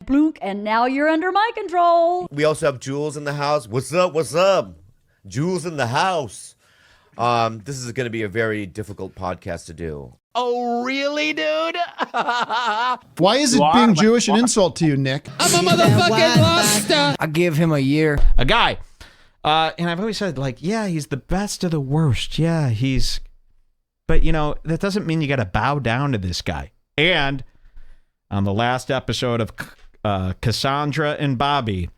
Blunk, and now you're under my control. We also have Jules in the house. What's up? What's up? Jules in the house. This is going to be a very difficult podcast to do. Oh, really, dude? Why is it being Jewish an insult to you, Nick? I'm a motherfucking monster. I give him a year. A guy. And I've always said, like, yeah, he's the best of the worst. Yeah, he's... But, you know, that doesn't mean you got to bow down to this guy. And on the last episode of Cassandra and Bobby,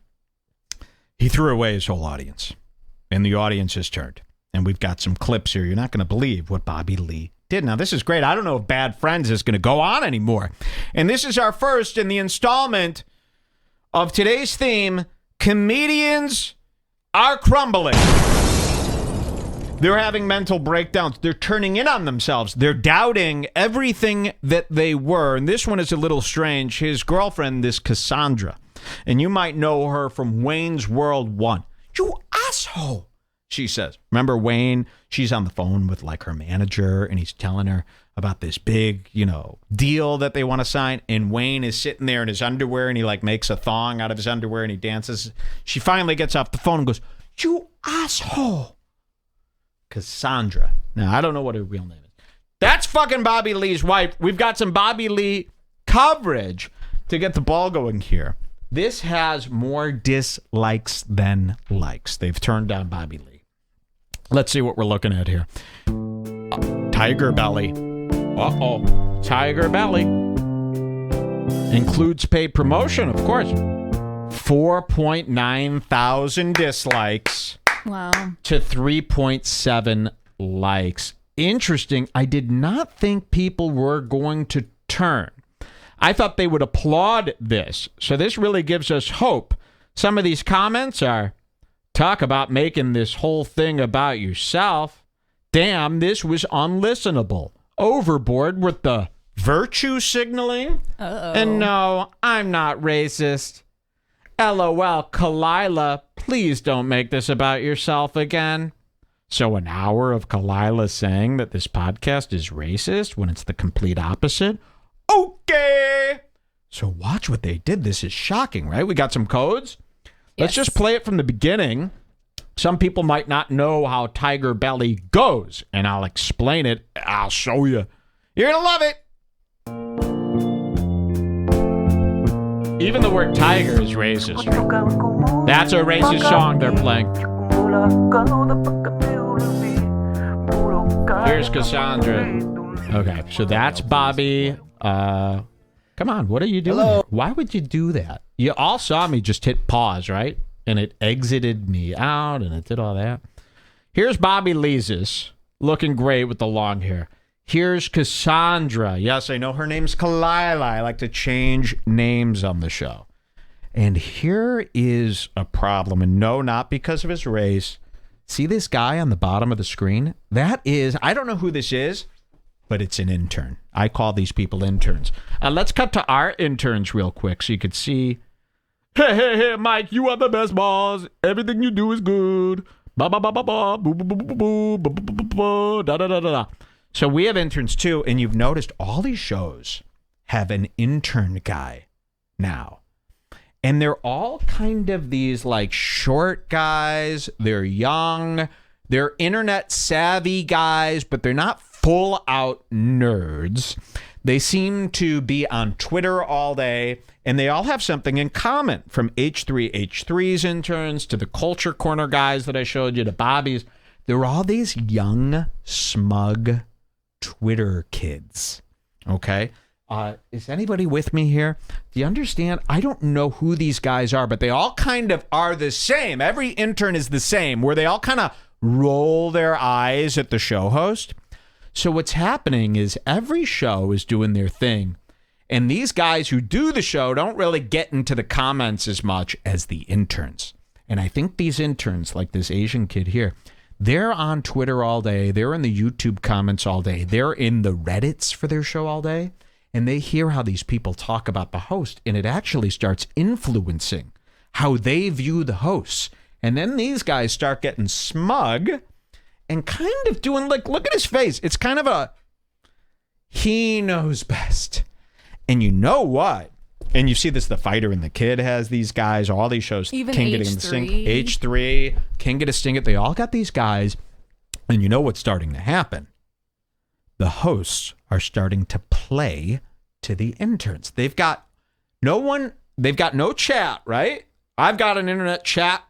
he threw away his whole audience. And the audience has turned. And we've got some clips here. You're not going to believe what Bobby Lee did. Now, this is great. I don't know if Bad Friends is going to go on anymore. And this is our first in the installment of today's theme, Comedians Are Crumbling. They're having mental breakdowns. They're turning in on themselves. They're doubting everything that they were. And this one is a little strange. His girlfriend is Cassandra. And you might know her from Wayne's World 1. You asshole, she says. Remember Wayne? She's on the phone with like her manager and he's telling her about this big, you know, deal that they want to sign. And Wayne is sitting there in his underwear and he like makes a thong out of his underwear and he dances. She finally gets off the phone and goes, you asshole. Cassandra. Now, I don't know what her real name is. That's fucking Bobby Lee's wife. We've got some Bobby Lee coverage to get the ball going here. This has more dislikes than likes. They've turned down Bobby Lee. Let's see what we're looking at here. Tiger Belly. Uh-oh. Tiger Belly. Includes paid promotion, of course. 4.9 thousand dislikes. Wow. To 3.7 likes. Interesting. I did not think people were going to turn. I thought they would applaud this. So this really gives us hope. Some of these comments are, talk about making this whole thing about yourself. Damn, this was unlistenable. Overboard with the virtue signaling. Uh-oh. And no, I'm not racist. LOL, Khalyla, please don't make this about yourself again. So an hour of Khalyla saying that this podcast is racist when it's the complete opposite? Okay. So watch what they did. This is shocking, right? We got some codes. Let's just play it from the beginning. Some people might not know how Tiger Belly goes, and I'll explain it. I'll show you. You're going to love it. Even the word tiger is racist. That's a racist song they're playing. Here's Cassandra. Okay, so that's Bobby. Come on, what are you doing? Hello. Why would you do that? You all saw me just hit pause, right? And it exited me out, and it did all that. Here's Bobby Lee's, looking great with the long hair. Here's Cassandra. Yes, I know her name's Khalyla. I like to change names on the show. And here is a problem, and no, not because of his race. See this guy on the bottom of the screen? That is, I don't know who this is, but it's an intern. I call these people interns. Let's cut to our interns real quick so you could see. Hey, Mike, you are the best boss. Everything you do is good. Ba ba ba ba ba, boo boo boo boo boo, ba ba ba ba, da da da da. So we have interns too, and you've noticed all these shows have an intern guy now. And they're all kind of these like short guys. They're young. They're internet savvy guys, but they're not full out nerds. They seem to be on Twitter all day, and they all have something in common, from H3H3's interns to the Culture Corner guys that I showed you to Bobby's. They're all these young, smug Twitter kids. Okay? Is anybody with me here? Do you understand? I don't know who these guys are, but they all kind of are the same. Every intern is the same, where they all kind of roll their eyes at the show host. So what's happening is every show is doing their thing, and these guys who do the show don't really get into the comments as much as the interns. And I think these interns, like this Asian kid here, they're on Twitter all day. They're in the YouTube comments all day. They're in the Reddits for their show all day. And they hear how these people talk about the host, and it actually starts influencing how they view the hosts. And then these guys start getting smug and kind of doing, like, look at his face. It's kind of a, he knows best. And you know what? And you see this, The Fighter and the Kid has these guys, all these shows. Even King Getting the Sting, H3, King Get a Sting It. They all got these guys. And you know what's starting to happen? The hosts are starting to play to the interns. They've got no chat, right? I've got an internet chat,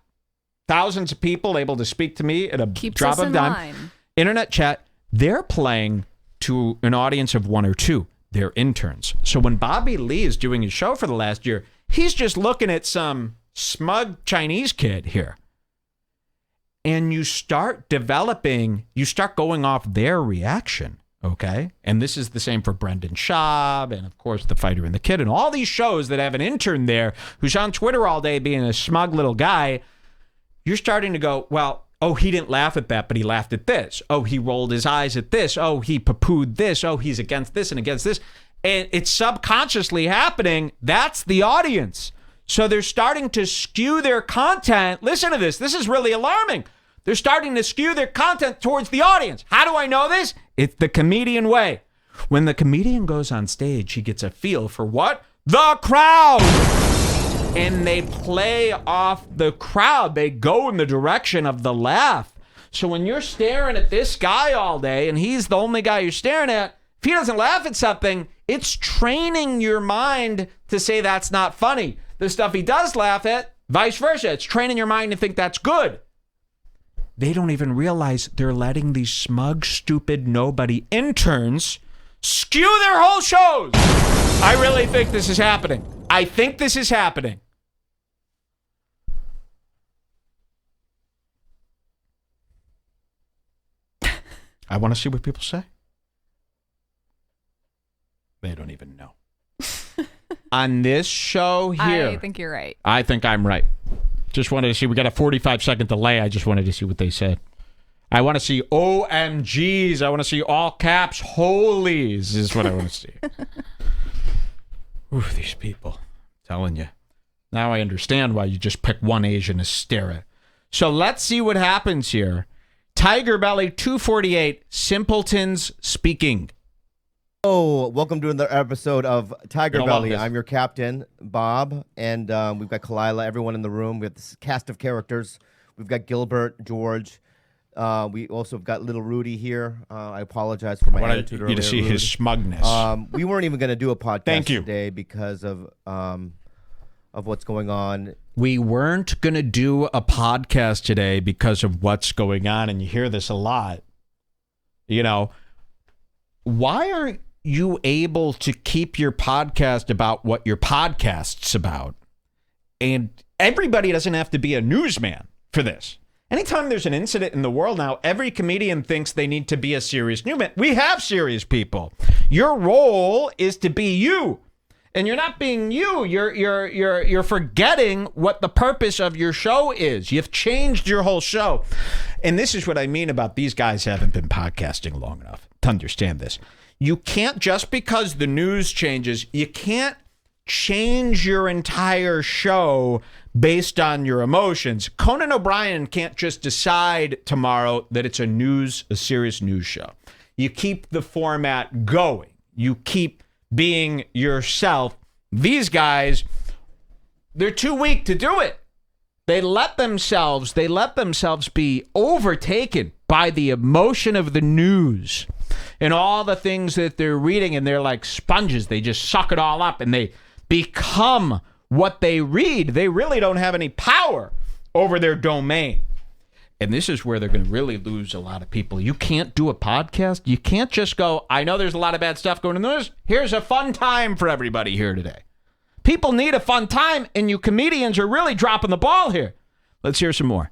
thousands of people able to speak to me at a drop of a dime. Internet chat, they're playing to an audience of one or two. They're interns. So when Bobby Lee is doing his show for the last year, he's just looking at some smug Chinese kid here. And you start going off their reaction, okay? And this is the same for Brendan Schaub and, of course, The Fighter and the Kid and all these shows that have an intern there who's on Twitter all day being a smug little guy. You're starting to go, well, oh, he didn't laugh at that, but he laughed at this. Oh, he rolled his eyes at this. Oh, he poo-pooed this. Oh, he's against this and against this. And it's subconsciously happening. That's the audience. So they're starting to skew their content. Listen to this. This is really alarming. They're starting to skew their content towards the audience. How do I know this? It's the comedian way. When the comedian goes on stage, he gets a feel for what? The crowd. And they play off the crowd. They go in the direction of the laugh. So when you're staring at this guy all day and he's the only guy you're staring at, if he doesn't laugh at something, it's training your mind to say that's not funny. The stuff he does laugh at, vice versa. It's training your mind to think that's good. They don't even realize they're letting these smug, stupid, nobody interns skew their whole shows. I really think this is happening. I think this is happening. I want to see what people say. They don't even know. On this show here. I think you're right. I think I'm right. Just wanted to see. We got a 45-second delay. I just wanted to see what they said. I want to see OMGs. I want to see all caps holies is what I want to see. Ooh, these people. I'm telling you. Now I understand why you just pick one Asian to stare at. So let's see what happens here. Tiger Belly 248, Simpletons Speaking. Oh, welcome to another episode of Tiger Belly. I'm your captain, Bob, and we've got Khalyla, everyone in the room. We have this cast of characters. We've got Gilbert, George. We also have got little Rudy here. I apologize for my attitude earlier. You to see Rudy. his smugness. We weren't even going to do a podcast you. today because of what's going on. We weren't going to do a podcast today because of what's going on, and you hear this a lot. You know, why aren't you able to keep your podcast about what your podcast's about? And everybody doesn't have to be a newsman for this. Anytime there's an incident in the world now, every comedian thinks they need to be a serious newsman. We have serious people. Your role is to be you. And you're not being you. You're forgetting what the purpose of your show is. You've changed your whole show. And this is what I mean about these guys haven't been podcasting long enough to understand this. You can't, just because the news changes, you can't change your entire show based on your emotions. Conan O'Brien can't just decide tomorrow that it's a serious news show. You keep the format going. You keep being yourself. These guys, they're too weak to do it. They let themselves be overtaken by the emotion of the news and all the things that they're reading, and they're like sponges. They just suck it all up and they become what they read. They really don't have any power over their domain. And this is where they're going to really lose a lot of people. You can't do a podcast. You can't just go, I know there's a lot of bad stuff going on in the news. Here's a fun time for everybody here today. People need a fun time, and you comedians are really dropping the ball here. Let's hear some more.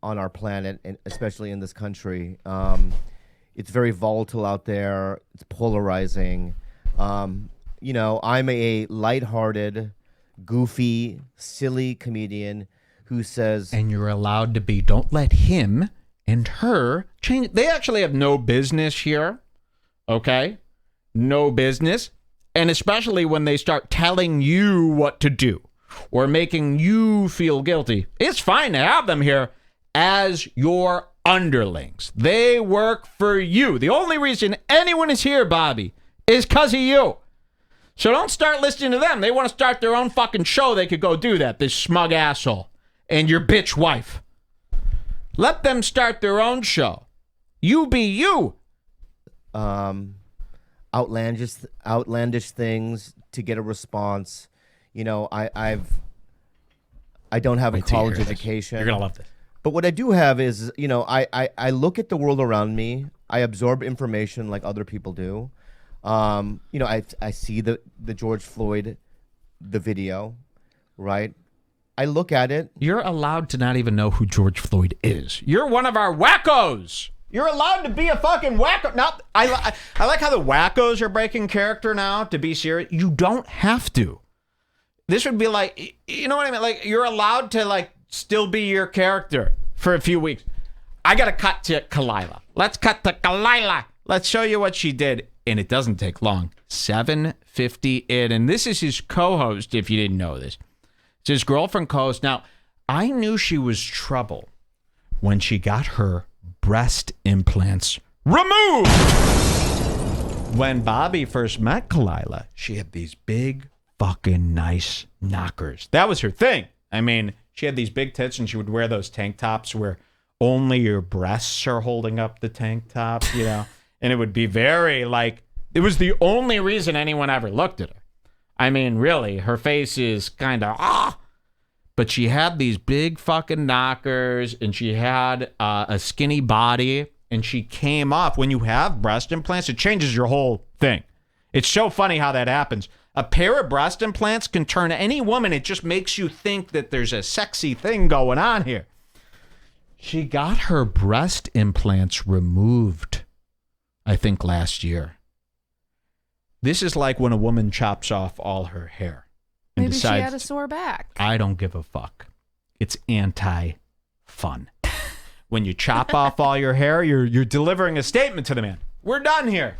On our planet, and especially in this country, it's very volatile out there. It's polarizing. You know, I'm a lighthearted, goofy, silly comedian who says... And you're allowed to be. Don't let him and her change. They actually have no business here, okay? No business. And especially when they start telling you what to do or making you feel guilty. It's fine to have them here as your underlings. They work for you. The only reason anyone is here, Bobby, is because of you. So don't start listening to them. They want to start their own fucking show. They could go do that, this smug asshole and your bitch wife. Let them start their own show. You be you. Outlandish things to get a response. You know, I don't have a college education. You're gonna love this. But what I do have is, you know, I look at the world around me. I absorb information like other people do. You know, I see the George Floyd, the video, right? I look at it. You're allowed to not even know who George Floyd is. You're one of our wackos. You're allowed to be a fucking wacko. Not, I like how the wackos are breaking character now to be serious. You don't have to. This would be like, you know what I mean? Like, you're allowed to, like, still be your character for a few weeks. I got to cut to Khalyla. Let's cut to Khalyla. Let's show you what she did. And it doesn't take long. 7:50 in. And this is his co-host, if you didn't know this. It's his girlfriend co-host. Now, I knew she was trouble when she got her breast implants removed. When Bobby first met Khalyla, she had these big fucking nice knockers. That was her thing. I mean, she had these big tits and she would wear those tank tops where only your breasts are holding up the tank top, you know? And it would be very like, it was the only reason anyone ever looked at her. I mean, really, her face is kind of, but she had these big fucking knockers and she had a skinny body and she came off. When you have breast implants, it changes your whole thing. It's so funny how that happens. A pair of breast implants can turn any woman. It just makes you think that there's a sexy thing going on here. She got her breast implants removed, I think, last year. This is like when a woman chops off all her hair. And Maybe decides, she had a sore back. I don't give a fuck. It's anti-fun. When you chop off all your hair, you're delivering a statement to the man. We're done here.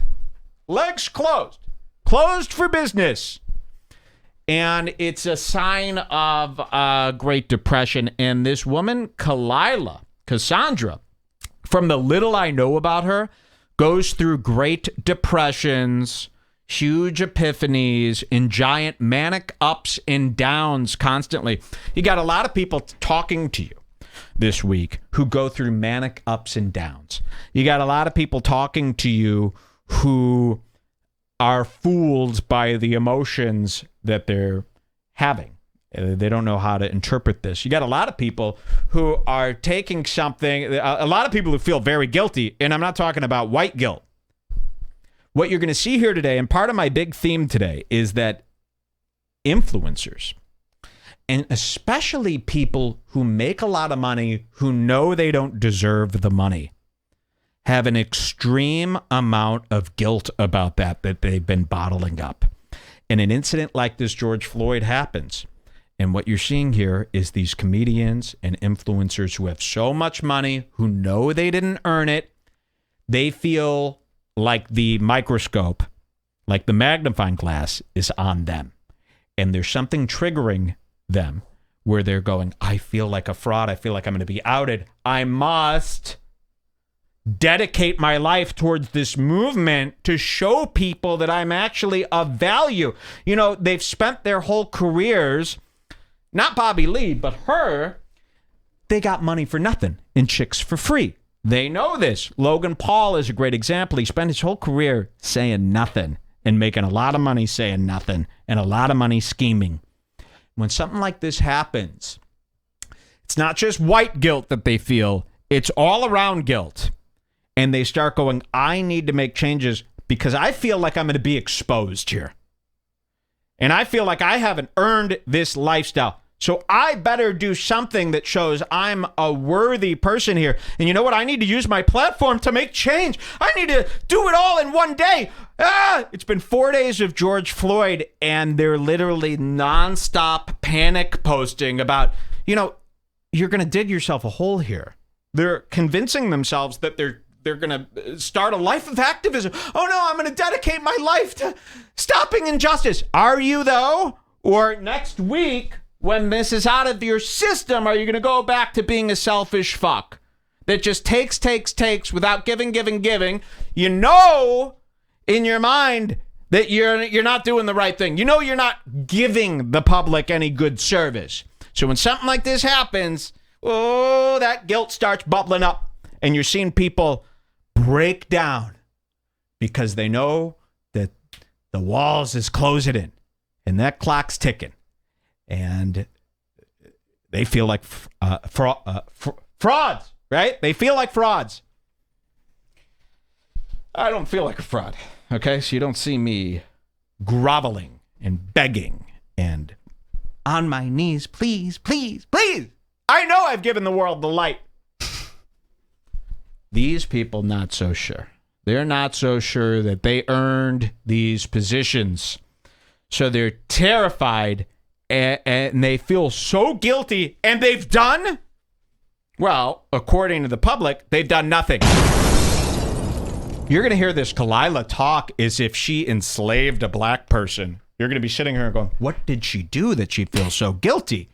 Legs closed. Closed for business. And it's a sign of Great Depression. And this woman, Cassandra, from the little I know about her, goes through Great Depressions, huge epiphanies, and giant manic ups and downs constantly. You got a lot of people talking to you this week who go through manic ups and downs. You got a lot of people talking to you who are fooled by the emotions that they're having. They don't know how to interpret this. You got a lot of people who are taking something, a lot of people who feel very guilty, and I'm not talking about white guilt. What you're going to see here today, and part of my big theme today, is that influencers, and especially people who make a lot of money, who know they don't deserve the money, have an extreme amount of guilt about that they've been bottling up. And an incident like this George Floyd happens. And what you're seeing here is these comedians and influencers who have so much money, who know they didn't earn it. They feel like the microscope, like the magnifying glass, is on them. And there's something triggering them where they're going, I feel like a fraud. I feel like I'm going to be outed. I must dedicate my life towards this movement to show people that I'm actually of value. You know, they've spent their whole careers, not Bobby Lee, but her, they got money for nothing and chicks for free. They know this. Logan Paul is a great example. He spent his whole career saying nothing and making a lot of money saying nothing and a lot of money scheming. When something like this happens, it's not just white guilt that they feel. It's all around guilt. And they start going, I need to make changes because I feel like I'm going to be exposed here. And I feel like I haven't earned this lifestyle. So I better do something that shows I'm a worthy person here. And you know what? I need to use my platform to make change. I need to do it all in one day. It's been 4 days of George Floyd, and they're literally nonstop panic posting about, you know, you're going to dig yourself a hole here. They're convincing themselves that they're going to start a life of activism. Oh, no, I'm going to dedicate my life to stopping injustice. Are you, though? Or next week, when this is out of your system, are you going to go back to being a selfish fuck that just takes without giving? You know in your mind that you're not doing the right thing. You know you're not giving the public any good service. So when something like this happens, oh, that guilt starts bubbling up. And you're seeing people break down because they know that the walls is closing in and that clock's ticking. And they feel like frauds, right? They feel like frauds. I don't feel like a fraud, okay? So you don't see me groveling and begging and on my knees, please, please, please. I know I've given the world the light. These people, not so sure. They're not so sure that they earned these positions. So they're terrified and they feel so guilty, and they've done, well, according to the public, they've done nothing. You're going to hear this Khalyla talk as if she enslaved a black person. You're going to be sitting here going, what did she do that she feels so guilty?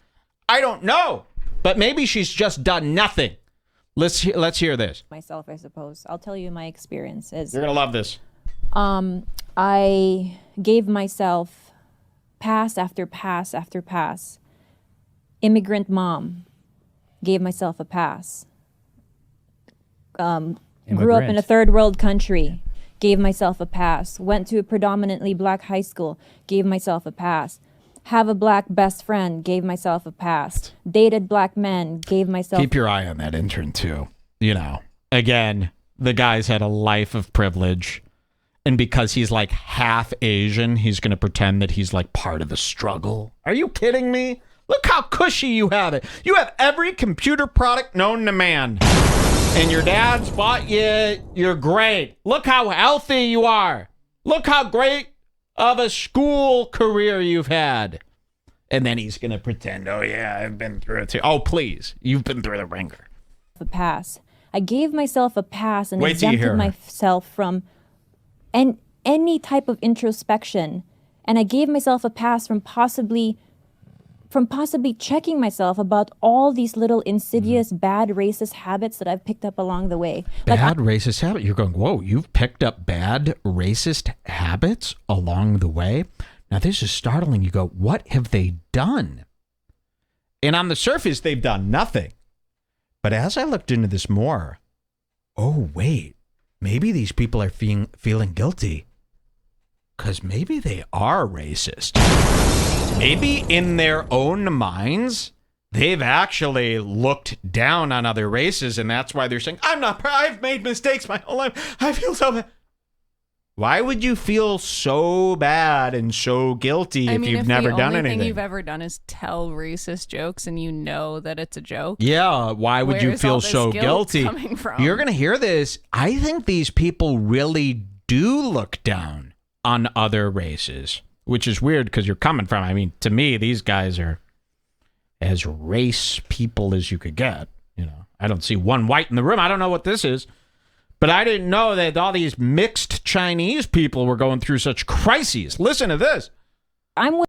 I don't know, but maybe she's just done nothing. Let's hear this. Myself, I suppose. I'll tell you my experiences. You're going to love this. I gave myself pass after pass after pass. Immigrant mom, gave myself a pass. Grew up in a third world country, gave myself a pass. Went to a predominantly black high school, gave myself a pass. Have a black best friend, gave myself a pass. Dated black men, gave myself. Keep your eye on that intern too. You know, again, the guy's had a life of privilege. And because he's like half Asian, he's going to pretend that he's like part of the struggle. Are you kidding me? Look how cushy you have it. You have every computer product known to man. And your dad's bought you. You're great. Look how healthy you are. Look how great of a school career you've had. And then he's going to pretend, oh, yeah, I've been through it too. Oh, please. You've been through the ringer. A pass. I gave myself a pass and Wait till you hear exempted her. myself from any type of introspection. And I gave myself a pass from possibly checking myself about all these little insidious, bad racist habits that I've picked up along the way. Bad racist habit? You're going, whoa, you've picked up bad racist habits along the way? Now, this is startling. You go, what have they done? And on the surface, they've done nothing. But as I looked into this more, oh, wait, maybe these people are feeling guilty because maybe they are racist. Maybe in their own minds, they've actually looked down on other races, and that's why they're saying, I've made mistakes my whole life. I feel so bad. Why would you feel so bad and so guilty if you've never done anything? The only thing you've ever done is tell racist jokes and you know that it's a joke. Yeah, why would you feel so guilty? Coming from? You're going to hear this. I think these people really do look down on other races, which is weird because you're coming from, I mean, to me, these guys are as race people as you could get. You know, I don't see one white in the room. I don't know what this is. But I didn't know that all these mixed Chinese people were going through such crises. Listen to this. I'm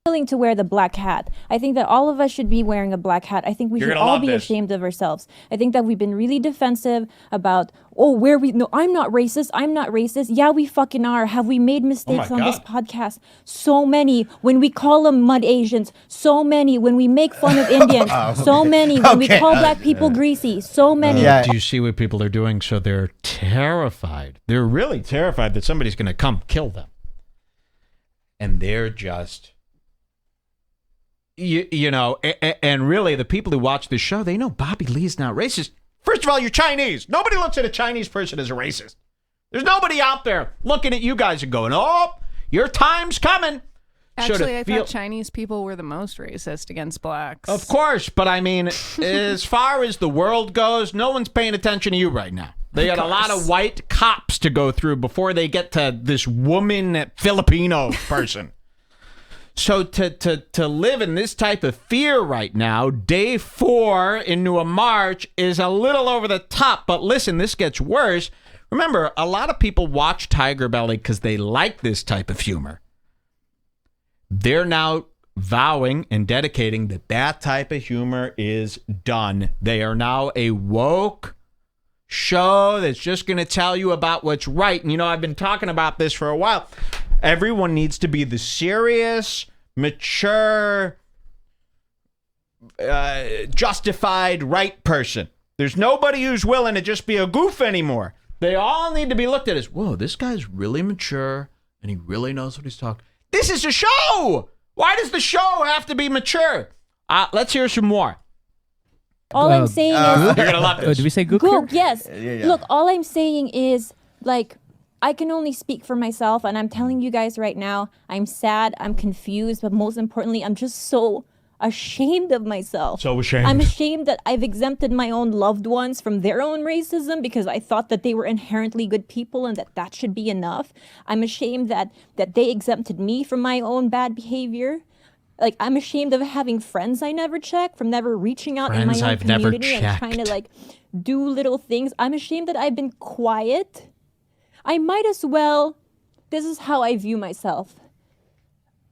willing to wear the black hat. I think that all of us should be wearing a black hat. I think we should all be ashamed of ourselves. I think that we've been really defensive about, no, I'm not racist. I'm not racist. Yeah, we fucking are. Have we made mistakes on this podcast? So many. When we call them mud Asians. So many. When we make fun of Indians. So many. When we call black people greasy. So many. Do you see what people are doing? So they're terrified. They're really terrified that somebody's going to come kill them. And they're just... You know, and really the people who watch this show, they know Bobby Lee's not racist. First of all, you're Chinese. Nobody looks at a Chinese person as a racist. There's nobody out there looking at you guys and going, oh, your time's coming. Actually, I thought Chinese people were the most racist against blacks. Of course, but I mean, as far as the world goes, no one's paying attention to you right now. They got a lot of white cops to go through before they get to this woman Filipino person. So to live in this type of fear right now, day 4 into a march is a little over the top. But listen, this gets worse. Remember, a lot of people watch Tiger Belly because they like this type of humor. They're now vowing and dedicating that type of humor is done. They are now a woke show that's just going to tell you about what's right. And, you know, I've been talking about this for a while. Everyone needs to be the serious, mature, justified right person. There's nobody who's willing to just be a goof anymore. They all need to be looked at as, whoa, this guy's really mature and he really knows what he's talking. This is a show. Why does the show have to be mature? Let's hear some more. All I'm saying is... You're going to love this. Did we say gook? Gook, yes. Yeah. Look, all I'm saying is, like, I can only speak for myself, and I'm telling you guys right now, I'm sad, I'm confused, but most importantly, I'm just so ashamed of myself. So ashamed. I'm ashamed that I've exempted my own loved ones from their own racism because I thought that they were inherently good people and that should be enough. I'm ashamed that they exempted me from my own bad behavior. Like, I'm ashamed of having friends I never check, from never reaching out in my own community and trying to, like, do little things. I'm ashamed that I've been quiet. I might as well, this is how I view myself.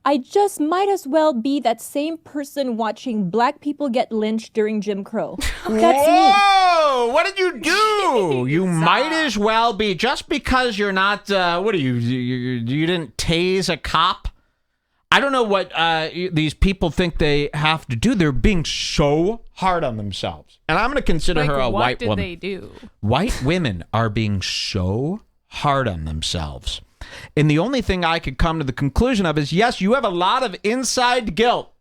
I just might as well be that same person watching black people get lynched during Jim Crow. That's me. Whoa! What did you do? You might as well be, just because you're not, what are you didn't tase a cop? I don't know what these people think they have to do. They're being so hard on themselves. And I'm going to consider her a white woman. What did they do? White women are being so hard on themselves. And the only thing I could come to the conclusion of is, yes, you have a lot of inside guilt.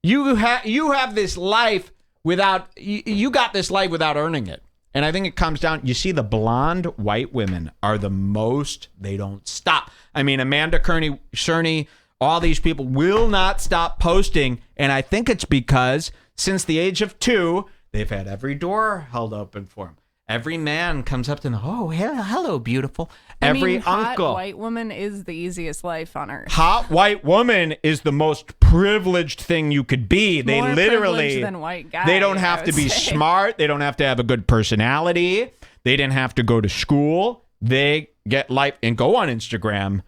You have this life without, you got this life without earning it. And I think it comes down, you see, the blonde white women are the most, they don't stop. I mean, Amanda Cerny, all these people will not stop posting. And I think it's because since the age of 2, they've had every door held open for them. Every man comes up to them, oh, hello, beautiful. Every uncle. Hot white woman is the easiest life on earth. Hot white woman is the most privileged thing you could be. They More literally, privileged than white guy, they don't have to be smart. They don't have to have a good personality. They didn't have to go to school. They get life and go on Instagram.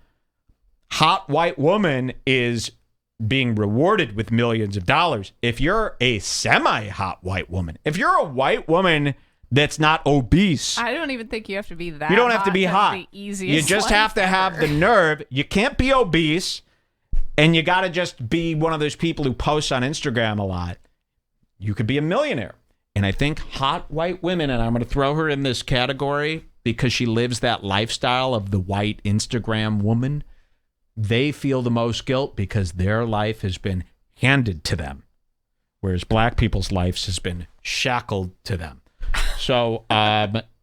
Hot white woman is being rewarded with millions of dollars. If you're a semi-hot white woman, if you're a white woman that's not obese, I don't even think you have to be that. you don't have to be hot. The easiest You just have to have the nerve. You can't be obese, and you got to just be one of those people who posts on Instagram a lot. You could be a millionaire. And I think hot white women, and I'm going to throw her in this category because she lives that lifestyle of the white Instagram woman, they feel the most guilt because their life has been handed to them, whereas black people's lives has been shackled to them. So,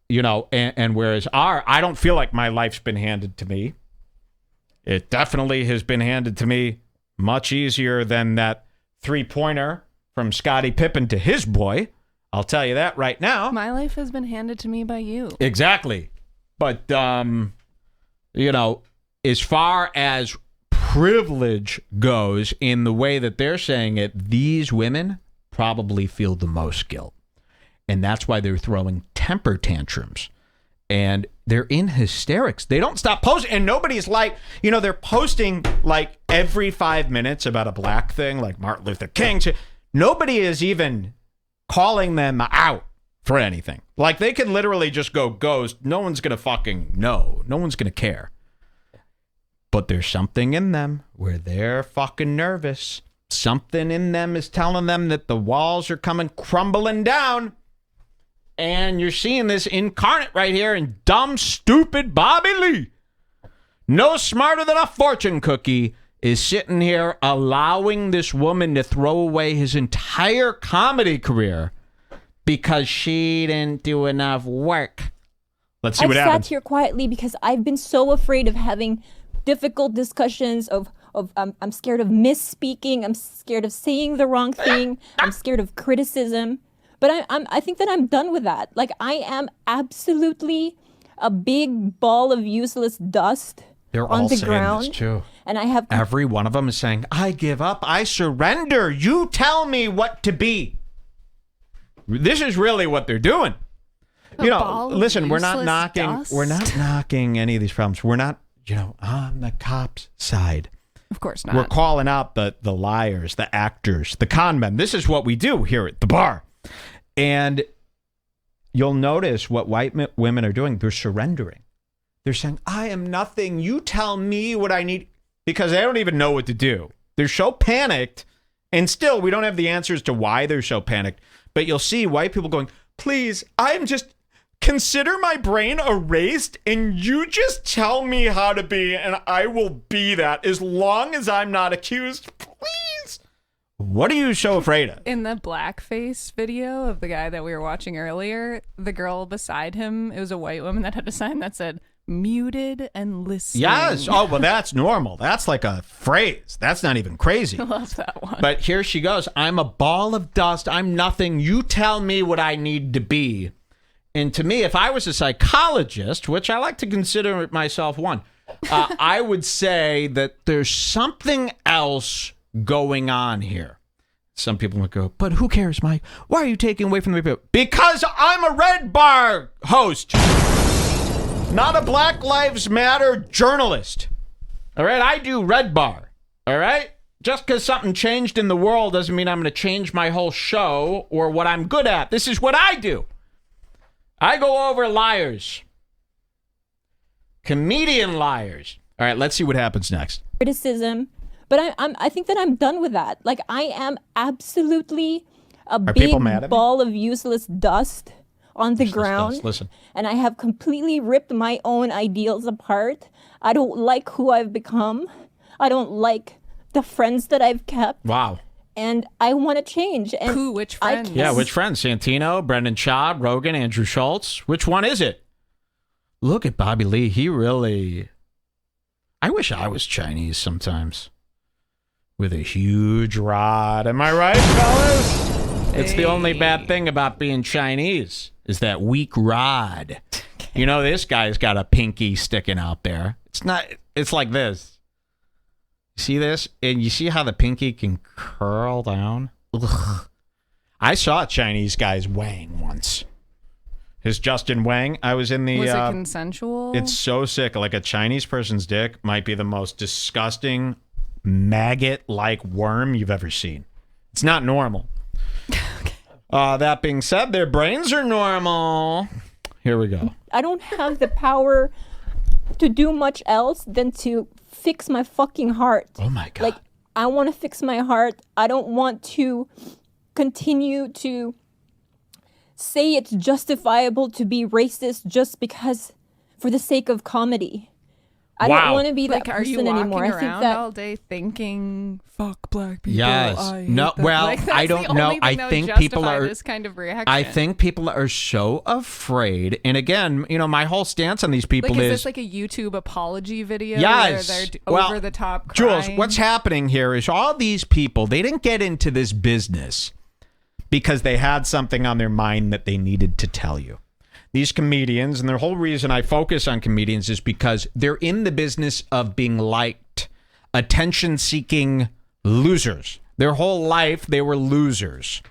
you know, and whereas I don't feel like my life's been handed to me. It definitely has been handed to me much easier than that 3-pointer from Scottie Pippen to his boy. I'll tell you that right now. My life has been handed to me by you. Exactly. But, you know, as far as privilege goes, in the way that they're saying it, these women probably feel the most guilt. And that's why they're throwing temper tantrums. And they're in hysterics. They don't stop posting. And nobody's like, you know, they're posting like every 5 minutes about a black thing, like Martin Luther King. Nobody is even calling them out for anything. Like, they can literally just go ghost. No one's going to fucking know. No one's going to care. But there's something in them where they're fucking nervous. Something in them is telling them that the walls are coming crumbling down. And you're seeing this incarnate right here in dumb, stupid Bobby Lee. No smarter than a fortune cookie is sitting here allowing this woman to throw away his entire comedy career because she didn't do enough work. Let's see what happens. I've sat here quietly because I've been so afraid of having difficult discussions of I'm scared of misspeaking. I'm scared of saying the wrong thing. I'm scared of criticism. But I think that I'm done with that. Like, I am absolutely a big ball of useless dust They're on all the saying ground. this too. And I have Every one of them is saying, I give up. I surrender. You tell me what to be. This is really what they're doing. You know, listen, we're not knocking any of these problems. We're not, you know, on the cops' side. Of course not. We're calling out the liars, the actors, the con men. This is what we do here at the bar. And you'll notice what white women are doing. They're surrendering. They're saying, I am nothing. You tell me what I need. Because they don't even know what to do. They're so panicked. And still, we don't have the answers to why they're so panicked. But you'll see white people going, please, I'm just, consider my brain erased and you just tell me how to be and I will be that as long as I'm not accused. Please. What are you so afraid of? In the blackface video of the guy that we were watching earlier, the girl beside him, it was a white woman that had a sign that said, muted and listening. Yes. Oh, well, that's normal. That's like a phrase. That's not even crazy. I love that one. But here she goes. I'm a ball of dust. I'm nothing. You tell me what I need to be. And to me, if I was a psychologist, which I like to consider myself one, I would say that there's something else going on here. Some people would go, but who cares, Mike? Why are you taking away from the people? Because I'm a Red Bar host. Not a Black Lives Matter journalist. All right? I do Red Bar. All right? Just because something changed in the world doesn't mean I'm going to change my whole show or what I'm good at. This is what I do. I go over liars. Comedian liars. All right, let's see what happens next. Criticism. But I think that I'm done with that. Like, I am absolutely a big ball of useless dust on the ground. Listen. And I have completely ripped my own ideals apart. I don't like who I've become. I don't like the friends that I've kept. Wow. And I want to change. And who? Which friends? Yeah, which friends? Santino, Brendan Schaub, Rogan, Andrew Schultz. Which one is it? Look at Bobby Lee. He really... I wish I was Chinese sometimes. With a huge rod. Am I right, fellas? It's the only bad thing about being Chinese is that weak rod. You know, this guy's got a pinky sticking out there. It's like this. See this? And you see how the pinky can curl down? Ugh. I saw a Chinese guy's wang once. His Justin Wang. I was in the... Was it consensual? It's so sick. Like a Chinese person's dick might be the most disgusting maggot-like worm you've ever seen. It's not normal. Okay. That being said, their brains are normal. Here we go. I don't have the power to do much else than to fix my fucking heart. Oh my God. Like, I want to fix my heart. I don't want to continue to say it's justifiable to be racist just because for the sake of comedy. I don't want to be that person anymore. Are you walking around all day thinking, fuck black people? Yes. No, well, I don't know. I think people are this kind of reaction. I think people are so afraid. And again, you know, my whole stance on these people is this like a YouTube apology video? Yes. Where they're over the top crying? Jules, what's happening here is all these people, they didn't get into this business because they had something on their mind that they needed to tell you. These comedians, and the whole reason I focus on comedians is because they're in the business of being liked, attention-seeking losers. Their whole life, they were losers.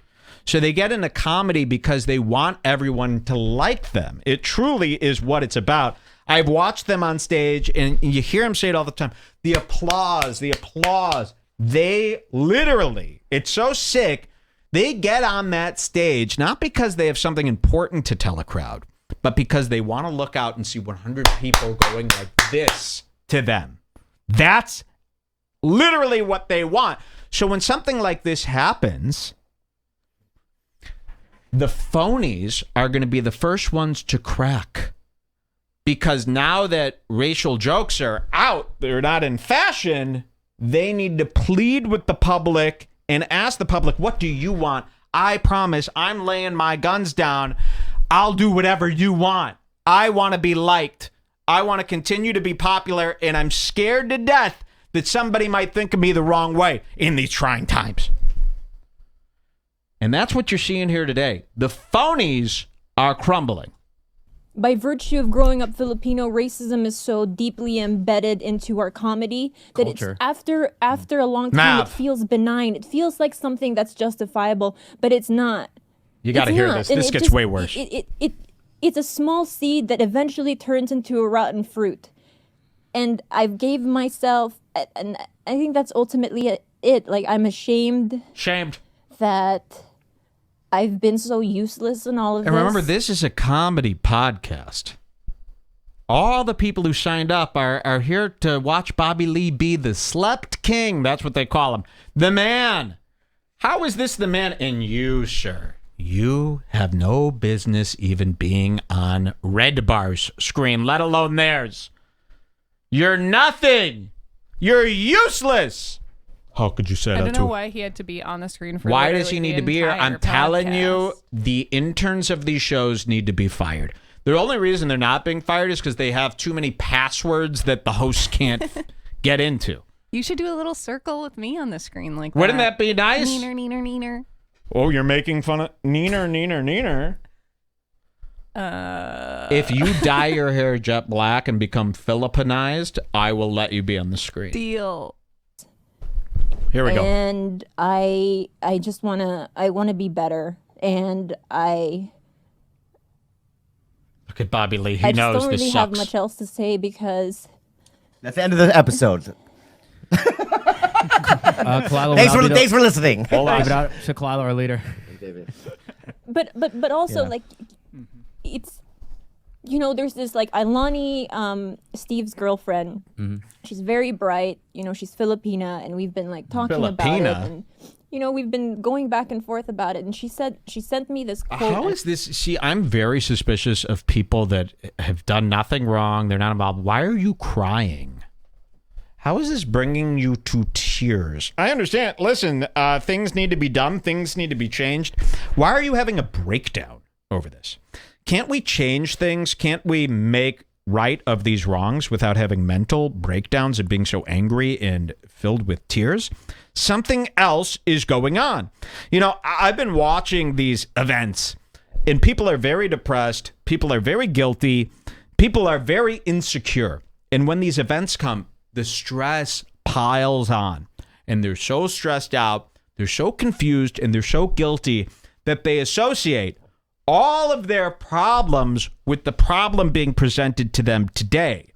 So they get into comedy because they want everyone to like them. It truly is what it's about. I've watched them on stage, and you hear them say it all the time. The applause, the applause. They literally, it's so sick, they get on that stage, not because they have something important to tell a crowd, but because they want to look out and see 100 people going like this to them. That's literally what they want. So when something like this happens, the phonies are going to be the first ones to crack. Because now that racial jokes are out, they're not in fashion, they need to plead with the public and ask the public, what do you want? I promise I'm laying my guns down. I'll do whatever you want. I want to be liked. I want to continue to be popular, and I'm scared to death that somebody might think of me the wrong way in these trying times. And that's what you're seeing here today. The phonies are crumbling. By virtue of growing up Filipino, racism is so deeply embedded into our comedy that Culture. It's after a long time, it feels benign. It feels like something that's justifiable, but it's not. You got to hear this. This gets way worse. It's a small seed that eventually turns into a rotten fruit. And I've gave myself, and I think that's ultimately it. Like, I'm ashamed. Shamed. That I've been so useless in all of this. And remember, this is a comedy podcast. all the people who signed up are here to watch Bobby Lee be the slept king. That's what they call him. The man. How is this the man? And you, sir, you have no business even being on Red Bar's screen, let alone theirs. You're nothing. You're useless. How could you say that? I don't know why he had to be on the screen for. Why does he need to be here? I'm telling you, the interns of these shows need to be fired. The only reason they're not being fired is because they have too many passwords that the hosts can't get into. You should do a little circle with me on the screen like that. Wouldn't that be nice? Neener. Oh, you're making fun of neener. If you dye your hair jet black and become Filipinized, I will let you be on the screen. Deal. Here we go. And I just wanna be better, and I Look at Bobby Lee. He just knows don't this really sucks. have much else to say because That's the end of the episode. Khalyla, Thanks for listening. Hold on. Give it out to Khalyla, our leader. but also like it's there's this like Ilani, Steve's girlfriend. She's very bright, she's Filipina, and we've been like talking about it, and we've been going back and forth about it, and she sent me this quote. How is this? See, I'm very suspicious of people that have done nothing wrong. They're not involved. Why are you crying? How is this bringing you to tears? I understand. Listen, things need to be done. Things need to be changed. Why are you having a breakdown over this? Can't we change things? Can't we make right of these wrongs without having mental breakdowns and being so angry and filled with tears? Something else is going on. I've been watching these events, and people are very depressed. People are very guilty. People are very insecure. And when these events come, the stress piles on, and they're so stressed out, they're so confused, and they're so guilty that they associate all of their problems with the problem being presented to them today.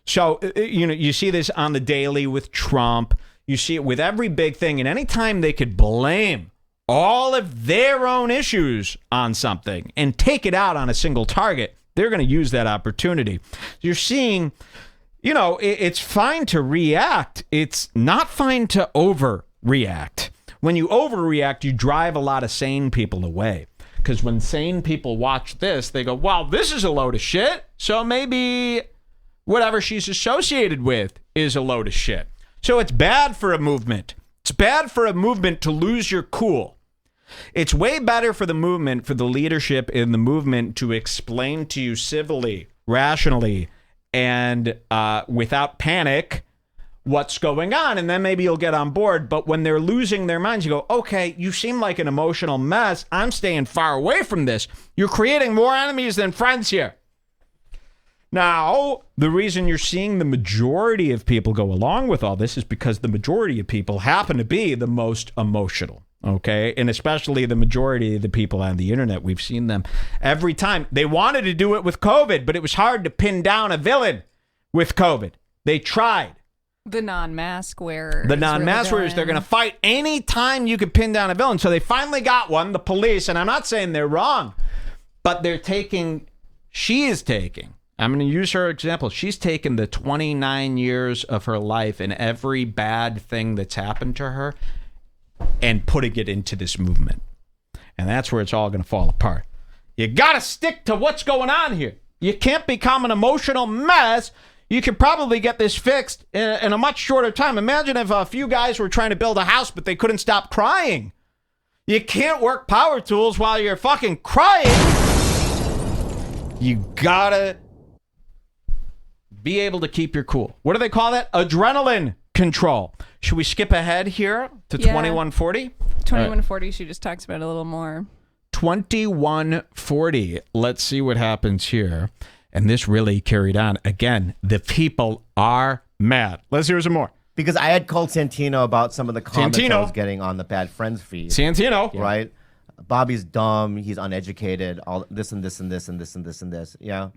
So, you see this on the daily with Trump. You see it with every big thing. And anytime they could blame all of their own issues on something and take it out on a single target, they're going to use that opportunity. You're seeing, it's fine to react. It's not fine to overreact. When you overreact, you drive a lot of sane people away. Because when sane people watch this, they go, well, this is a load of shit. So maybe whatever she's associated with is a load of shit. So it's bad for a movement. It's bad for a movement to lose your cool. It's way better for the movement, for the leadership in the movement to explain to you civilly, rationally, and without panic what's going on, and then maybe you'll get on board. But when they're losing their minds, you go, okay, you seem like an emotional mess. I'm staying far away from this. You're creating more enemies than friends here. Now, the reason you're seeing the majority of people go along with all this is because the majority of people happen to be the most emotional, okay? And especially the majority of the people on the internet, we've seen them every time. They wanted to do it with COVID, but it was hard to pin down a villain with COVID. They tried. The non-mask wearers. The non-mask wearers, they're going to fight any time you could pin down a villain. So they finally got one, the police, and I'm not saying they're wrong, but she is taking, I'm going to use her example. She's taken the 29 years of her life and every bad thing that's happened to her and putting it into this movement. And that's where it's all going to fall apart. You got to stick to what's going on here. You can't become an emotional mess. You could probably get this fixed in a much shorter time. Imagine if a few guys were trying to build a house, but they couldn't stop crying. You can't work power tools while you're fucking crying. You gotta be able to keep your cool. What do they call that? Adrenaline control. Should we skip ahead here to 2140? 2140, she just talks about it a little more. 2140. Let's see what happens here. And this really carried on. Again, the people are mad. Let's hear some more. Because I had called Santino about some of the comments I was getting on the Bad Friends feed. Santino. Right? Bobby's dumb. He's uneducated. All this and this and this and this and this and this. Yeah.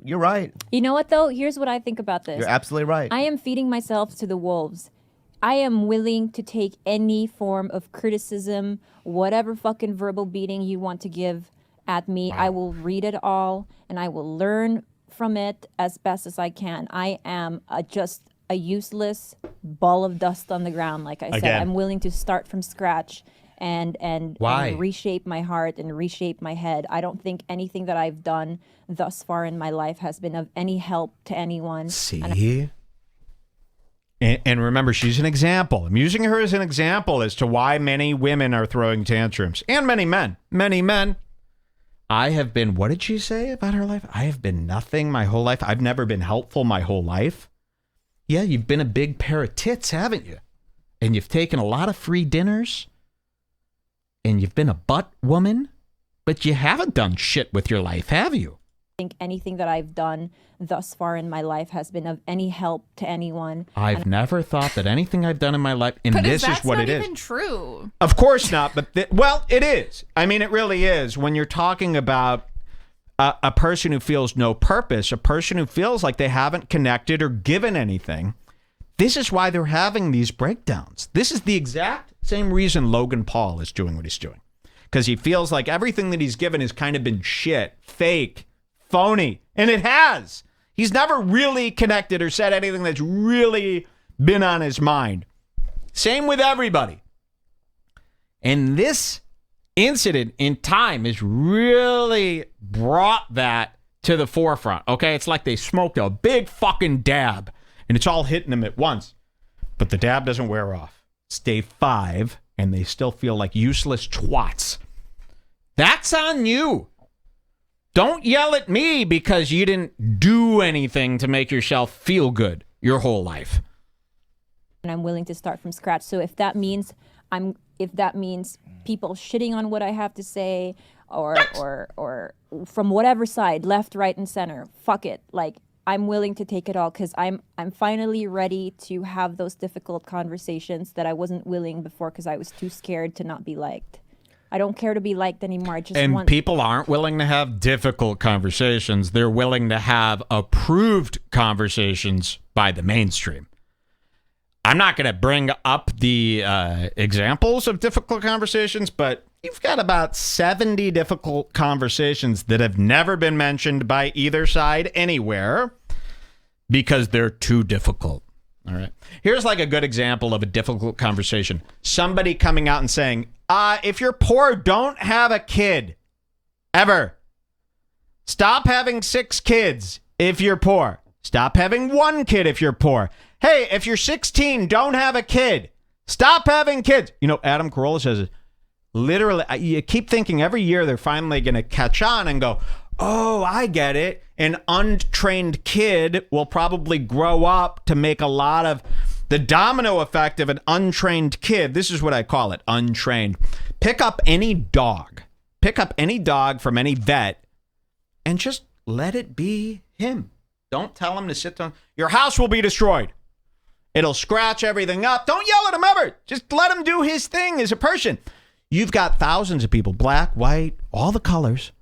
You're right. You know what, though? Here's what I think about this. You're absolutely right. I am feeding myself to the wolves. I am willing to take any form of criticism, whatever fucking verbal beating you want to give at me. Wow. I will read it all, and I will learn from it as best as I can. I am just a useless ball of dust on the ground. Like I said, I'm willing to start from scratch and reshape my heart and reshape my head. I don't think anything that I've done thus far in my life has been of any help to anyone. See? And remember, she's an example. I'm using her as an example as to why many women are throwing tantrums. And many men. Many men. I have been, what did she say about her life? I have been nothing my whole life. I've never been helpful my whole life. Yeah, you've been a big pair of tits, haven't you? And you've taken a lot of free dinners. And you've been a butt woman. But you haven't done shit with your life, have you? I think anything that I've done thus far in my life has been of any help to anyone. I've never thought that anything I've done in my life, and this is what it is. That's not even true. Of course not, but well, it is. I mean, it really is. When you're talking about a person who feels no purpose, a person who feels like they haven't connected or given anything, this is why they're having these breakdowns. This is the exact same reason Logan Paul is doing what he's doing. Because he feels like everything that he's given has kind of been shit, fake, phony, and it has. He's never really connected or said anything that's really been on his mind. Same with everybody. And this incident in time has really brought that to the forefront. Okay, it's like they smoked a big fucking dab and it's all hitting them at once. But the dab doesn't wear off. It's day 5 and they still feel like useless twats. That's on you. Don't yell at me because you didn't do anything to make yourself feel good your whole life. And I'm willing to start from scratch. So if that means people shitting on what I have to say or from whatever side, left, right, and center, fuck it. Like, I'm willing to take it all because I'm finally ready to have those difficult conversations that I wasn't willing before because I was too scared to not be liked. I don't care to be liked anymore. I just want... people aren't willing to have difficult conversations. They're willing to have approved conversations by the mainstream. I'm not going to bring up the examples of difficult conversations, but you've got about 70 difficult conversations that have never been mentioned by either side anywhere because they're too difficult. All right. Here's like a good example of a difficult conversation. Somebody coming out and saying, if you're poor, don't have a kid. Ever. Stop having 6 kids if you're poor. Stop having 1 kid if you're poor. Hey, if you're 16, don't have a kid. Stop having kids. You know, Adam Carolla says it. Literally, you keep thinking every year they're finally going to catch on and go, oh, I get it. An untrained kid will probably grow up to make a lot of the domino effect of an untrained kid. This is what I call it, untrained. Pick up any dog. Pick up any dog from any vet and just let it be him. Don't tell him to sit down. Your house will be destroyed. It'll scratch everything up. Don't yell at him ever. Just let him do his thing as a person. You've got thousands of people, black, white, all the colors,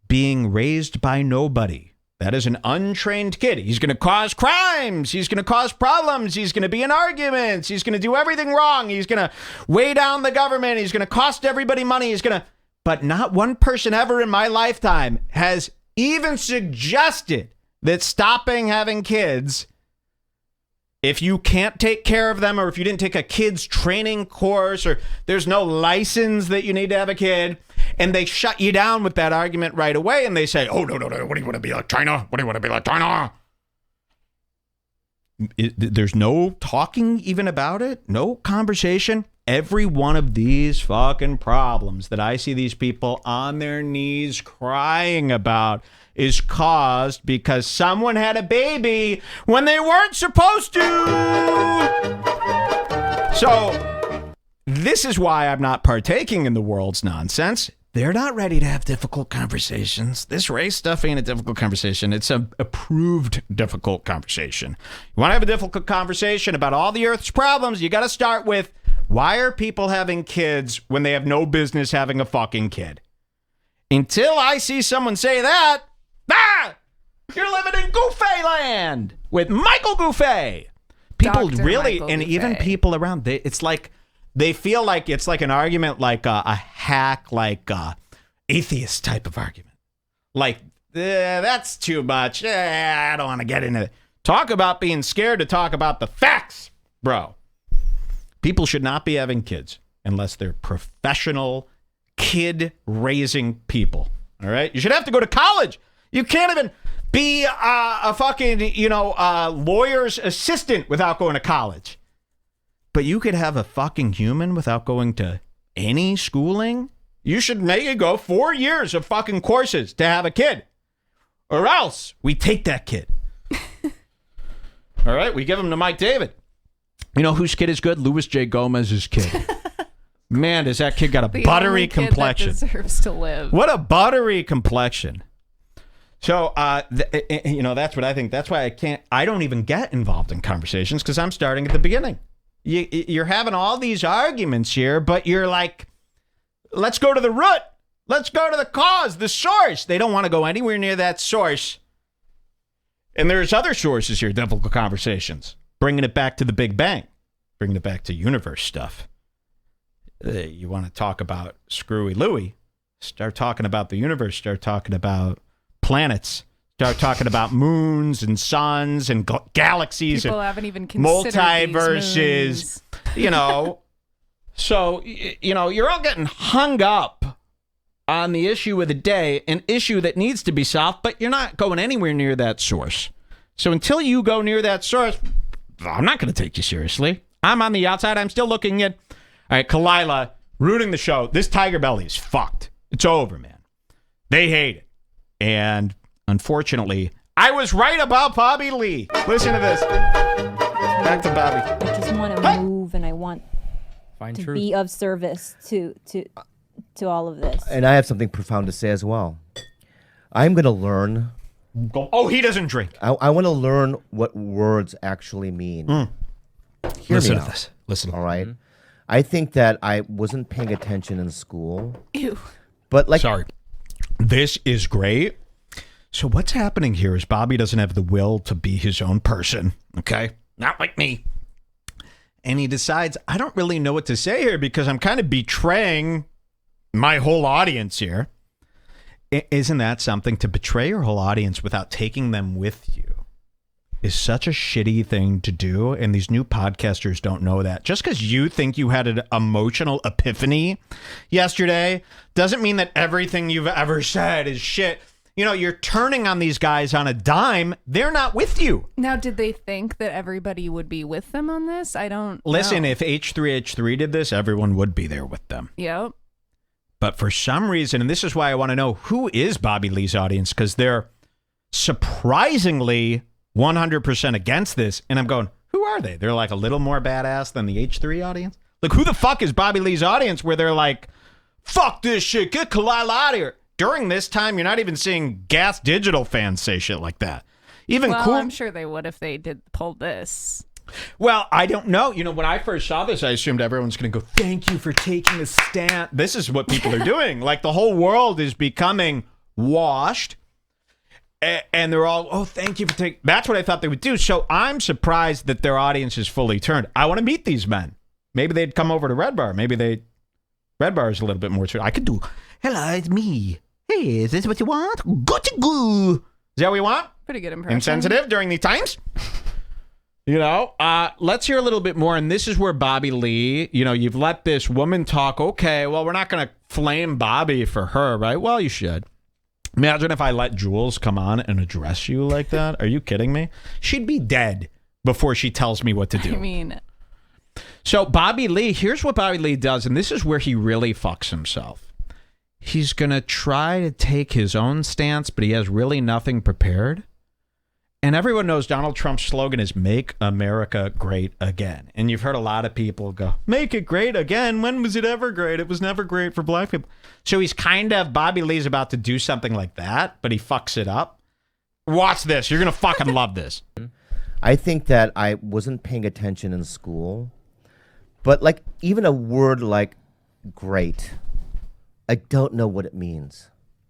being raised by nobody. That is an untrained kid. He's going to cause crimes. He's going to cause problems. He's going to be in arguments. He's going to do everything wrong. He's going to weigh down the government. He's going to cost everybody money. He's going to... But not one person ever in my lifetime has even suggested that stopping having kids, if you can't take care of them or if you didn't take a kid's training course or there's no license that you need to have a kid, and they shut you down with that argument right away and they say, oh, no, what do you want to be like China? What do you want to be like China? There's no talking even about it, no conversation. Every one of these fucking problems that I see these people on their knees crying about is caused because someone had a baby when they weren't supposed to. So this is why I'm not partaking in the world's nonsense. They're not ready to have difficult conversations. This race stuff ain't a difficult conversation. It's a approved difficult conversation. You want to have a difficult conversation about all the Earth's problems, you got to start with, why are people having kids when they have no business having a fucking kid? Until I see someone say that, you're living in Goofy land with Michael Goofy. People Dr. really, Michael and Goofy. even people around, it's like, they feel like it's like an argument, like a hack, like atheist type of argument. Like that's too much. I don't want to get into it. Talk about being scared to talk about the facts, bro. People should not be having kids unless they're professional kid-raising people, all right? You should have to go to college. You can't even be a fucking, lawyer's assistant without going to college. But you could have a fucking human without going to any schooling? You should make it go 4 years of fucking courses to have a kid. Or else we take that kid. All right, we give him to Mike David. You know whose kid is good? Louis J. Gomez's kid. Man, does that kid got a buttery complexion. That deserves to live. What a buttery complexion. So, that's what I think. That's why I don't even get involved in conversations because I'm starting at the beginning. You're having all these arguments here, but you're like, let's go to the root. Let's go to the cause, the source. They don't want to go anywhere near that source. And there's other sources here, difficult conversations. Bringing it back to the Big Bang. Bringing it back to universe stuff. You want to talk about Screwy Louie? Start talking about the universe. Start talking about planets. Start talking about moons and suns and galaxies. People and haven't even considered multiverses. So, you're all getting hung up on the issue of the day, an issue that needs to be solved, but you're not going anywhere near that source. So until you go near that source, I'm not going to take you seriously. I'm on the outside. I'm still looking at, all right, Khalyla, ruining the show. This Tiger Belly is fucked. It's over, man. They hate it. And unfortunately, I was right about Bobby Lee. Listen to this. Back to Bobby. I just want to move, and I want Find to truth. be of service to all of this. And I have something profound to say as well. I'm going to learn. Oh, he doesn't drink. I want to learn what words actually mean. Hear Listen me to out, this. Listen. all right? I think that I wasn't paying attention in school. Ew. But Sorry. This is great. So what's happening here is Bobby doesn't have the will to be his own person, okay? Not like me. And he decides, I don't really know what to say here because I'm kind of betraying my whole audience here. Isn't that something? To betray your whole audience without taking them with you is such a shitty thing to do. And these new podcasters don't know that. Just because you think you had an emotional epiphany yesterday doesn't mean that everything you've ever said is shit. You're turning on these guys on a dime. They're not with you. Now, did they think that everybody would be with them on this? I don't Listen, know. if H3H3 did this, everyone would be there with them. Yep. But for some reason, and this is why I want to know, who is Bobby Lee's audience? Because they're surprisingly 100% against this. And I'm going, who are they? They're like a little more badass than the H3 audience? Like, who the fuck is Bobby Lee's audience where they're like, fuck this shit, get Khalyla out of here? During this time, you're not even seeing Gas Digital fans say shit like that. I'm sure they would if they did pull this. Well, I don't know. When I first saw this, I assumed everyone's going to go, thank you for taking a stand. This is what people are doing. Like, the whole world is becoming washed. And they're all, oh, thank you for taking. That's what I thought they would do. So I'm surprised that their audience is fully turned. I want to meet these men. Maybe they'd come over to Red Bar. Red Bar is a little bit more. I could do, hello, it's me. Hey, is this what you want? Gotcha goo. Is that what you want? Pretty good impression. Insensitive during these times? Let's hear a little bit more. And this is where Bobby Lee, you've let this woman talk. Okay, well, we're not going to flame Bobby for her, right? Well, you should. Imagine if I let Jules come on and address you like that. Are you kidding me? She'd be dead before she tells me what to do. I mean, so Bobby Lee, here's what Bobby Lee does, and this is where he really fucks himself. He's going to try to take his own stance, but he has really nothing prepared. And everyone knows Donald Trump's slogan is "Make America Great Again." And you've heard a lot of people go, "Make it great again? When was it ever great? It was never great for black people." So he's Bobby Lee's about to do something like that, but he fucks it up. Watch this. You're going to fucking love this. I think that I wasn't paying attention in school. But like even a word like great, I don't know what it means.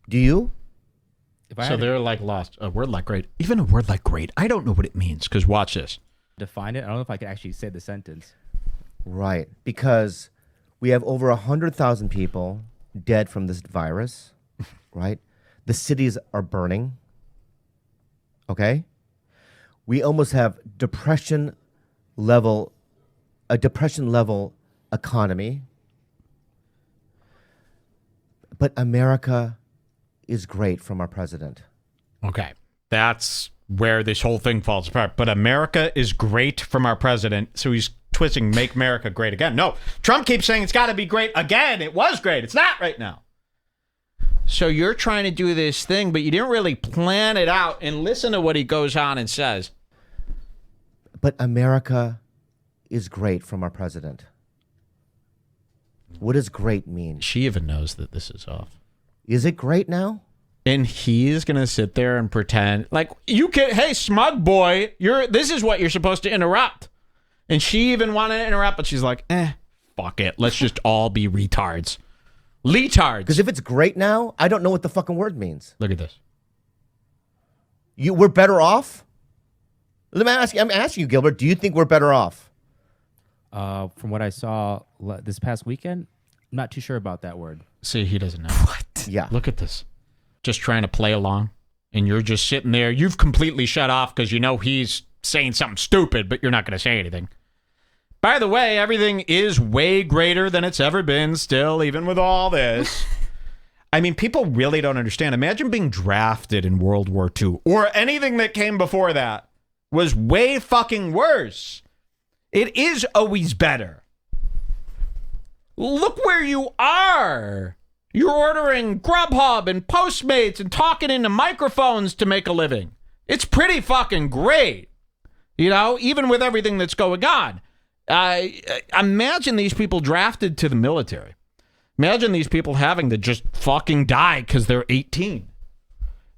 Do you? So they're like lost. A word like great. Even a word like great. I don't know what it means because watch this. Define it. I don't know if I can actually say the sentence. Right. Because we have over 100,000 people dead from this virus, right? The cities are burning. Okay? We almost have a depression level economy. But America is great from our president. Okay. That's where this whole thing falls apart. But America is great from our president. So he's twisting make America great again. No, Trump keeps saying it's got to be great again. It was great. It's not right now. So you're trying to do this thing, but you didn't really plan it out. And listen to what he goes on and says. But America is great from our president. What does great mean? She even knows that this is off. Is it great now? And he's going to sit there and pretend like you can, hey, smug boy, this is what you're supposed to interrupt. And she even wanted to interrupt, but she's like, fuck it. Let's just all be retards. Letards. Because if it's great now, I don't know what the fucking word means. Look at this. We're better off? I'm asking you, Gilbert, do you think we're better off? From what I saw this past weekend, I'm not too sure about that word. See, he doesn't know. What? Yeah. Look at this. Just trying to play along. And you're just sitting there. You've completely shut off because you know he's saying something stupid, but you're not going to say anything. By the way, everything is way greater than it's ever been still, even with all this. I mean, people really don't understand. Imagine being drafted in World War II or anything that came before that was way fucking worse. It is always better. Look where you are. You're ordering Grubhub and Postmates and talking into microphones to make a living. It's pretty fucking great. You know, even with everything that's going on. Imagine these people drafted to the military. Imagine these people having to just fucking die because they're 18.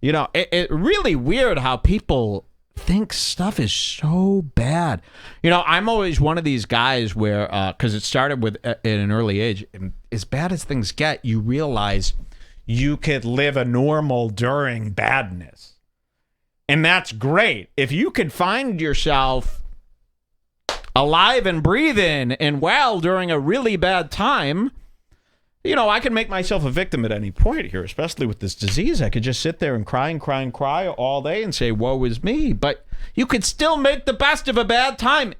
You know, it really weird how people think stuff is so bad. You know, I'm always one of these guys where, because it started with at an early age, and as bad as things get, you realize you could live a normal during badness. And that's great. If you could find yourself alive and breathing and well during a really bad time, you know, I can make myself a victim at any point here, especially with this disease. I could just sit there and cry all day and say, woe is me. But you could still make the best of a bad time.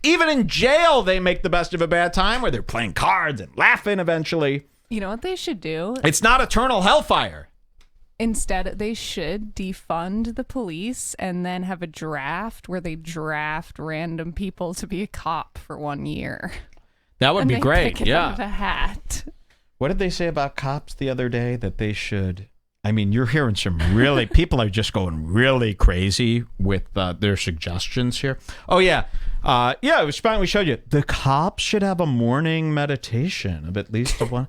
Even in jail, they make the best of a bad time where they're playing cards and laughing eventually. You know what they should do? It's not eternal hellfire. Instead, they should defund the police and then have a draft where they draft random people to be a cop for 1 year. That would be great. Pick it out of a hat. What did they say about cops the other day? That they should... I mean, you're hearing some really... people are just going really crazy with their suggestions here. Oh, yeah. It was fine. We showed you. The cops should have a morning meditation of at least one.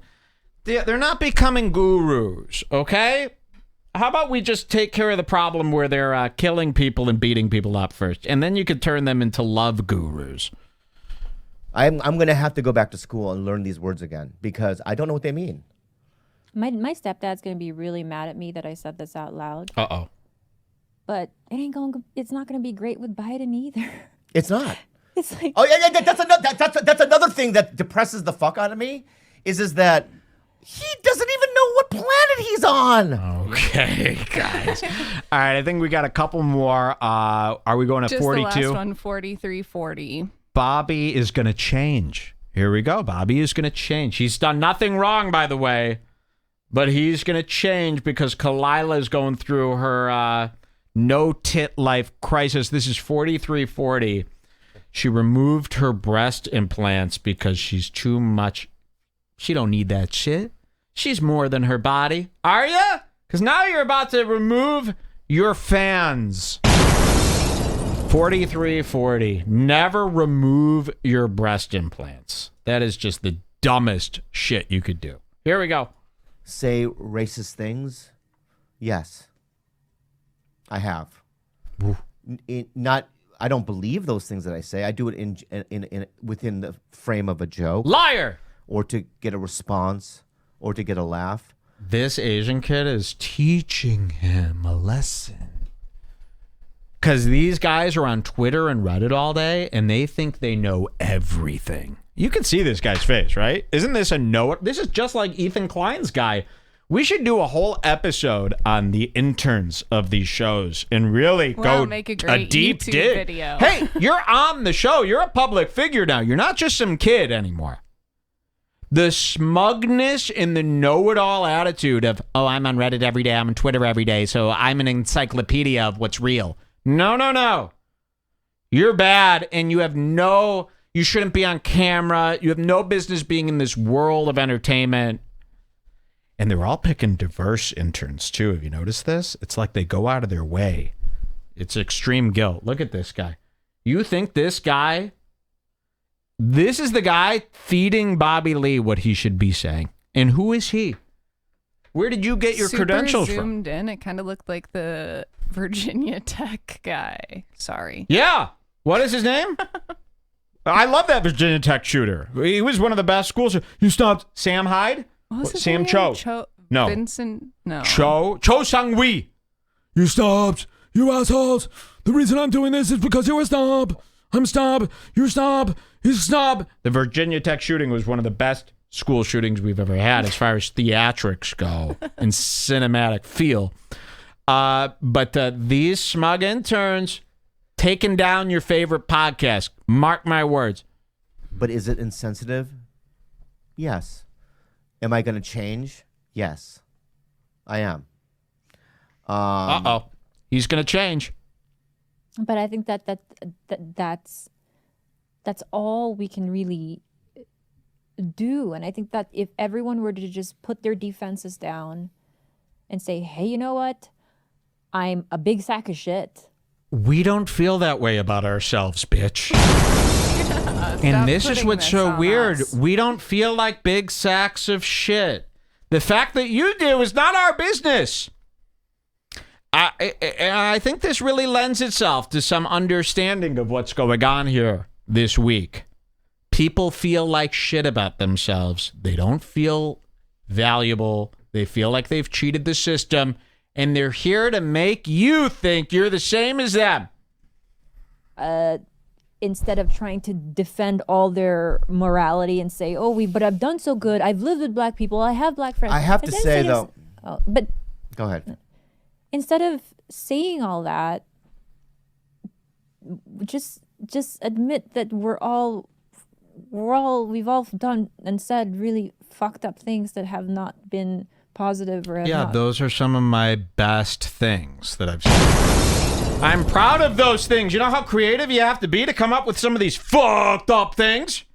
They're not becoming gurus, okay? How about we just take care of the problem where they're killing people and beating people up first, and then you could turn them into love gurus. I'm going to have to go back to school and learn these words again because I don't know what they mean. My stepdad's going to be really mad at me that I said this out loud. Uh-oh. But it's not going to be great with Biden either. It's not. It's like... Oh, yeah, that's another thing that depresses the fuck out of me is that he doesn't even know what planet he's on. Okay, guys. All right, I think we got a couple more. Are we going to 42? Just the last one, 4340. Bobby is going to change. Here we go. Bobby is going to change. He's done nothing wrong, by the way, but he's going to change because Khalyla is going through her no-tit life crisis. This is 4340. She removed her breast implants because she's too much. She don't need that shit. She's more than her body. Are ya? Because now you're about to remove your fans. 4340. Never remove your breast implants. That is just the dumbest shit you could do. Here we go. Say racist things? Yes. I have. I don't believe those things that I say. I do it in within the frame of a joke. Liar! Or to get a response, or to get a laugh. This Asian kid is teaching him a lesson. Because these guys are on Twitter and Reddit all day, and they think they know everything. You can see this guy's face, right? Isn't this a no? This is just like Ethan Klein's guy We should do a whole episode on the interns of these shows and really go make a great deep YouTube dig. video. Hey, you're on the show. You're a public figure now. You're not just some kid anymore. The smugness and the know-it-all attitude of, oh, I'm on Reddit every day, I'm on Twitter every day, so I'm an encyclopedia of what's real. No. You're bad, and you shouldn't be on camera. You have no business being in this world of entertainment. And they're all picking diverse interns, too. Have you noticed this? It's like they go out of their way. It's extreme guilt. Look at this guy. You think this is the guy feeding Bobby Lee what he should be saying. And who is he? Where did you get your credentials from? Zoomed in, it kind of looked like the Virginia Tech guy. Sorry. Yeah. What is his name? I love that Virginia Tech shooter. He was one of the best schools. You stopped Sam Hyde? Sam Cho. No. Vincent? No. Cho Sang-wee. You stopped. You assholes. The reason I'm doing this is because you're a snob. I'm snob. You're snob. He's snob. The Virginia Tech shooting was one of the best school shootings we've ever had as far as theatrics go and cinematic feel. But these smug interns taking down your favorite podcast. Mark my words. But is it insensitive? Yes. Am I going to change? Yes, I am. He's going to change. But I think that's all we can really do. And I think that if everyone were to just put their defenses down and say, hey, you know what? I'm a big sack of shit. We don't feel that way about ourselves, bitch. And this is what's so weird. We don't feel like big sacks of shit. The fact that you do is not our business. I think this really lends itself to some understanding of what's going on here this week. People feel like shit about themselves. They don't feel valuable. They feel like they've cheated the system. And they're here to make you think you're the same as them. Instead of trying to defend all their morality and say, but I've done so good. I've lived with black people. I have black friends. I have to say, though. But go ahead. Instead of saying all that, just admit that we've all done and said really fucked up things that have not been positive or those are some of my best things that I've said. I'm proud of those things. You know how creative you have to be to come up with some of these fucked up things?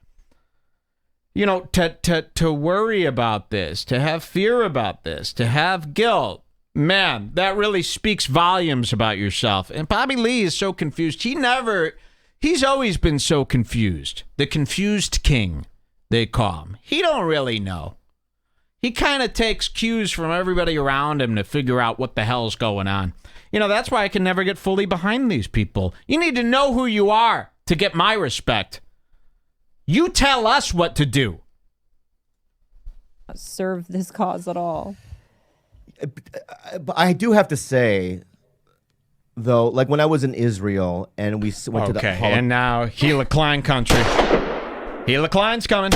You know, to worry about this, to have fear about this, to have guilt. Man, that really speaks volumes about yourself. And Bobby Lee is so confused. He's always been so confused. The confused king, they call him. He don't really know. He kind of takes cues from everybody around him to figure out what the hell's going on. You know, that's why I can never get fully behind these people. You need to know who you are to get my respect. You tell us what to do. Serve this cause at all. But I do have to say, though, like when I was in Israel and we went to the and now Gila Klein country. Gila Klein's coming.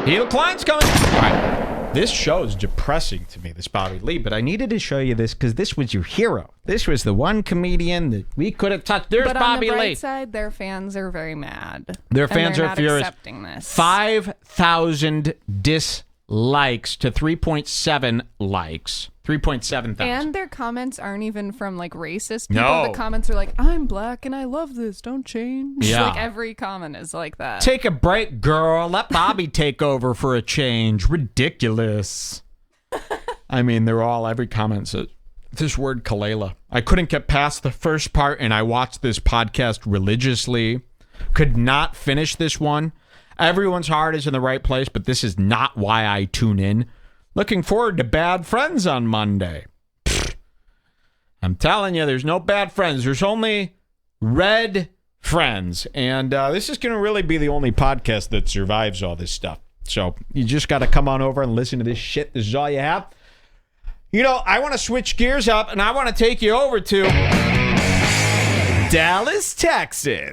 Gila Klein's coming. All right. This show is depressing to me, this Bobby Lee, but I needed to show you this because this was your hero. This was the one comedian that we could have touched. There's Bobby Lee. But on the bright side, their fans are very mad. Their fans are furious. Accepting this. 5,000 dislikes to 3.7 likes. 3.7 thousand. And their comments aren't even from like racist people. No. The comments are like, I'm black and I love this. Don't change. Yeah. Like every comment is like that. Take a break, girl. Let Bobby take over for a change. Ridiculous. I mean, they're all, every comment says, this word Khalyla. I couldn't get past the first part and I watched this podcast religiously. Could not finish this one. Everyone's heart is in the right place, but this is not why I tune in. Looking forward to Bad Friends on Monday. Pfft. I'm telling you, there's no bad friends. There's only red friends. And this is going to really be the only podcast that survives all this stuff. So you just got to come on over and listen to this shit. This is all you have. You know, I want to switch gears up, and I want to take you over to Dallas, Texas.